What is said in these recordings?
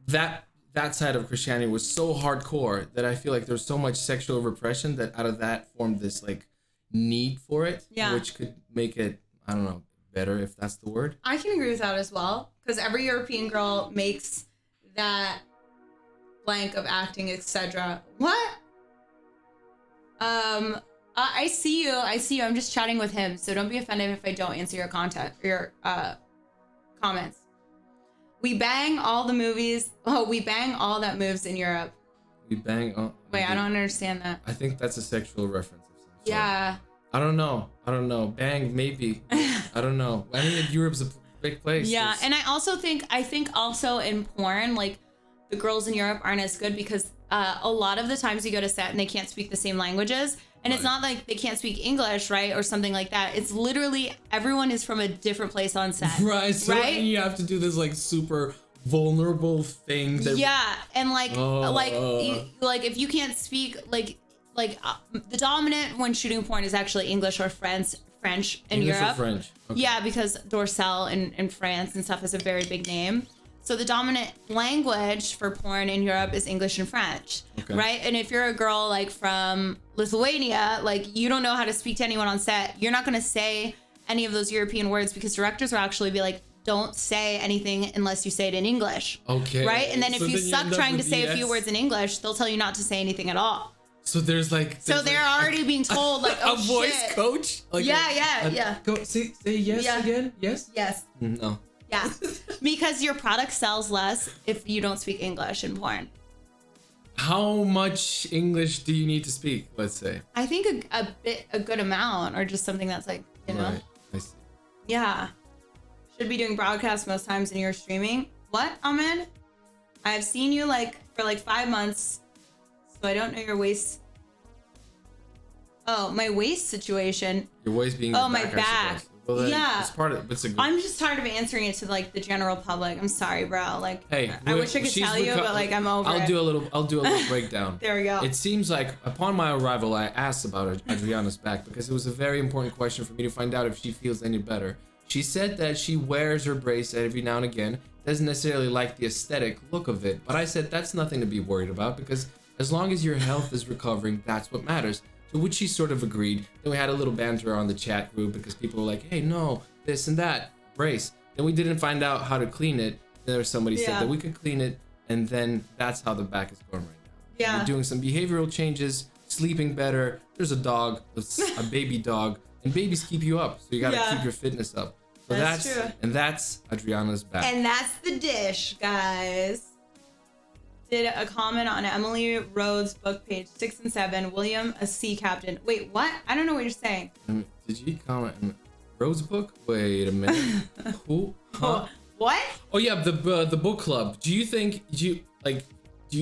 that side of Christianity was so hardcore that I feel like there's so much sexual repression that out of that formed this like need for it, which could make it, I don't know, better, if that's the word. I can agree with that as well, because every European girl makes that blank of acting, etc. What? I see you. I'm just chatting with him, so don't be offended if I don't answer your comments. We bang all the movies. Oh, we bang all that moves in Europe. We bang all... Wait, I don't understand that. I think that's a sexual reference of some sort. Yeah. I don't know. Bang, maybe. I don't know. I mean, Europe's a big place. Yeah, and I think also in porn, like, the girls in Europe aren't as good because a lot of the times you go to set and they can't speak the same languages. And it's not like they can't speak English, right? Or something like that. It's literally everyone is from a different place on set. Right. So you have to do this like super vulnerable thing. Yeah. And like if you can't speak like the dominant when shooting porn is actually English or French in English Europe. Or French. Okay. Yeah, because Dorsal in France and stuff is a very big name. So the dominant language for porn in Europe is English and French, right? And if you're a girl like from Lithuania, like you don't know how to speak to anyone on set, you're not going to say any of those European words because directors will actually be like, don't say anything unless you say it in English. Okay. Right? And then if you suck trying to say a few words in English, they'll tell you not to say anything at all. So there's like... So they're already being told like, oh, a voice coach? Like yeah. Go say yes again? Yes? Yes. No. Yeah, because your product sells less if you don't speak English in porn. How much English do you need to speak, let's say? I think a good amount, or just something that's like, you know. Right. I see. Yeah. Should be doing broadcasts most times and you're streaming. What, Ahmed? I've seen you like for like 5 months, so I don't know your waist. Oh, my waist situation. Your waist being my back. Well, it's part of it. I'm just tired of answering it to like the general public. I'm sorry, bro. Like, hey, I wish I could tell you, but like I'm over it. I'll do a little breakdown. There we go. It seems like upon my arrival, I asked about Adriana's back because it was a very important question for me to find out if she feels any better. She said that she wears her brace every now and again, doesn't necessarily like the aesthetic look of it, but I said that's nothing to be worried about because as long as your health is recovering, that's what matters. To which she sort of agreed. Then we had a little banter on the chat group because people were like, hey, no, this and that, brace. Then we didn't find out how to clean it. Then there was somebody said that we could clean it, and then that's how the back is going right now. Yeah. We're doing some behavioral changes, sleeping better. There's a dog, a baby dog, and babies keep you up, so you gotta keep your fitness up. So that's true. And that's Adriana's back. And that's the dish, guys. Did a comment on Emily Rhodes' book page 6 and 7. William, a sea captain. Wait, what? I don't know what you're saying. Did you comment on Rhodes' book? Wait a minute. Who? Huh? What? Oh yeah, the book club. Do you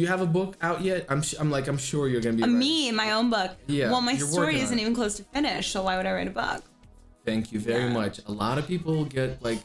have a book out yet? I'm sure you're gonna be me, my own book. Yeah. Well, my story isn't even close to finish, so why would I write a book? Thank you very much. A lot of people get like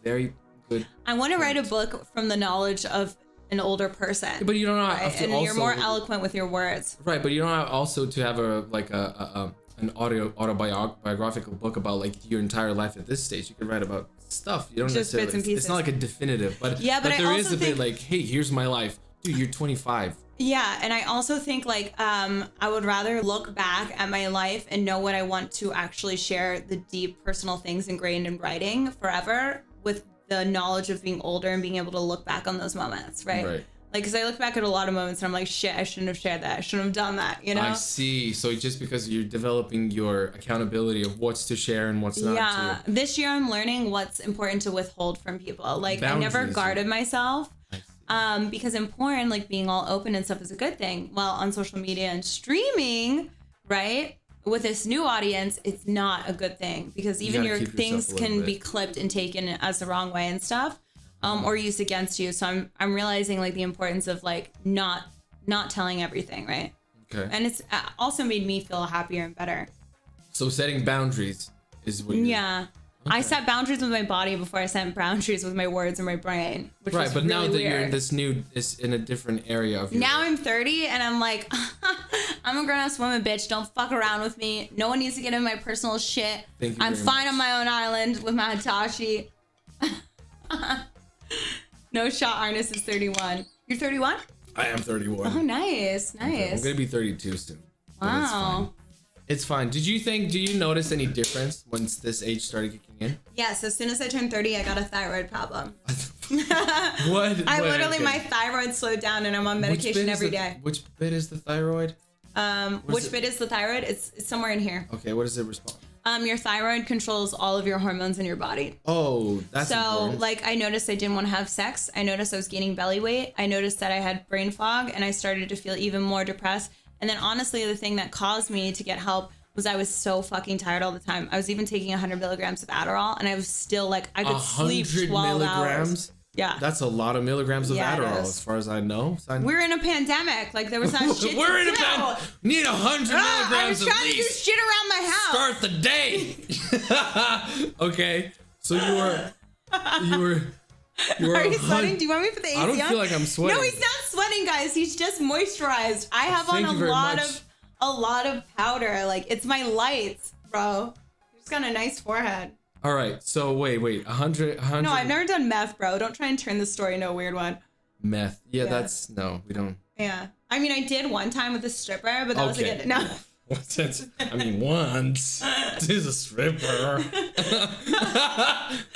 very good. I want to write a book from the knowledge of an older person, but you don't know have to and also, you're more eloquent with your words, right? But you don't have also to have an autobiographical book about like your entire life at this stage. You can write about stuff. You don't just necessarily. Bits and pieces. It's not like a definitive, but but there is a bit like, hey, here's my life, dude. You're 25. Yeah, and I also think like I would rather look back at my life and know what I want to actually share, the deep personal things ingrained in writing forever, with the knowledge of being older and being able to look back on those moments, right? Like, because I look back at a lot of moments and I'm like, shit, I shouldn't have shared that. I shouldn't have done that, you know? I see. So just because you're developing your accountability of what's to share and what's not to. Yeah, this year I'm learning what's important to withhold from people. Like, boundaries. I never guarded myself. Because in porn, like being all open and stuff is a good thing. While on social media and streaming, right? With this new audience, it's not a good thing because even your things can be clipped and taken as the wrong way and stuff, or used against you. So I'm realizing like the importance of like not telling everything, right? Okay. And it's also made me feel happier and better. So setting boundaries is what you're... Okay. I set boundaries with my body before I set boundaries with my words and my brain, which was but really now that weird. You're in this new, is in a different area of your now life. I'm 30 and I'm like, I'm a grown-ass woman, bitch. Don't fuck around with me. No one needs to get in my personal shit. I'm fine on my own island with my Hitachi. No shot Arnis is 31. You're 31? I am 31. Oh, nice. Okay, I'm gonna be 32 soon. Wow. It's fine. Do you notice any difference once this age started kicking in? Yes, as soon as I turned 30, I got a thyroid problem. What? My thyroid slowed down and I'm on medication every day. Which bit is the thyroid? Which bit is the thyroid? It's somewhere in here. Okay, what does it respond? Your thyroid controls all of your hormones in your body. Oh, that's so important. like I noticed I didn't want to have sex. I noticed I was gaining belly weight. I noticed that I had brain fog and I started to feel even more depressed. And then honestly, the thing that caused me to get help was I was so fucking tired all the time. I was even taking 100 milligrams of Adderall and I was still like, I could sleep 12 hours. Yeah. That's a lot of milligrams of Adderall as far as I know. We're in a pandemic. Like there was not shit We're in to a do. pandemic. Need 100 milligrams I was trying at to do least. shit around my house. Start the day. Okay. So you were Are you sweating? Do you want me to put the AC on? I don't feel like I'm sweating. No, he's not sweating, guys. He's just moisturized. I have on a lot of powder. Like it's my lights, bro. He's got a nice forehead. All right. So wait. 100. No, I've never done meth, bro. Don't try and turn the story into a weird one. Meth. Yeah, that's no. We don't. Yeah. I mean, I did one time with a stripper, but that was like no. I mean, once. She's a stripper.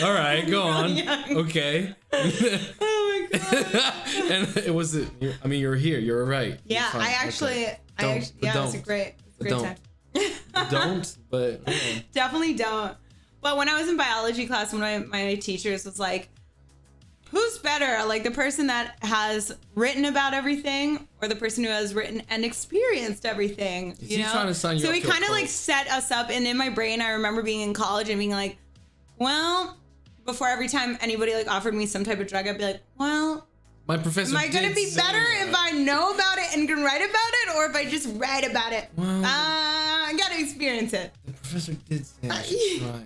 All right, go on. Okay. Oh my god. And it was. I mean, you're here. You're right. Yeah, I actually. it was a great time. Don't, but definitely don't. But when I was in biology class, one of my teachers was like, who's better? Like the person that has written about everything or the person who has written and experienced everything? Is he trying to sign you so up he to a kind of cult? like set us up. And in my brain, I remember being in college and being like, well, before every time anybody like offered me some type of drug, I'd be like, well, my professor. am I going to be better if I know about it and can write about it or if I just write about it? Well, I got to experience it. The professor did say I should try.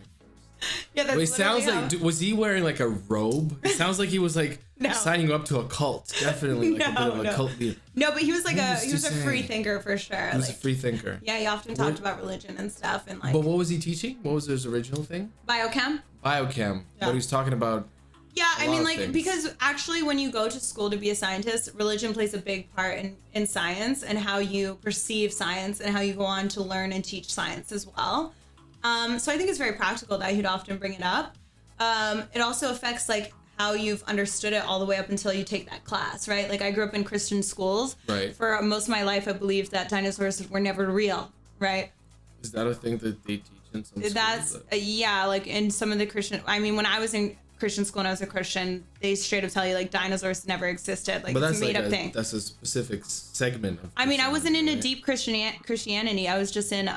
Yeah, that's Well, it sounds like, was he wearing like a robe? It sounds like he was like signing you up to a cult. Definitely like a bit of a cult leader. No, but he was like he was a free thinker for sure. He was a free thinker. Yeah, he often talked about religion and stuff and like. But what was he teaching? What was his original thing? Biochem. Biochem. Yeah. What he was talking about. Yeah, I mean, like, because actually when you go to school to be a scientist, religion plays a big part in science and how you perceive science and how you go on to learn and teach science as well. So I think it's very practical that he'd often bring it up. It also affects like how you've understood it all the way up until you take that class, right? Like I grew up in Christian schools. Right. For most of my life, I believed that dinosaurs were never real, right? Is that a thing that they teach in some schools? That's yeah, like in some of the Christian. I mean, when I was in Christian school and I was a Christian, they straight up tell you like dinosaurs never existed. Like it's a made up thing. That's a specific segment of I mean, I wasn't in a deep Christianity. I was just in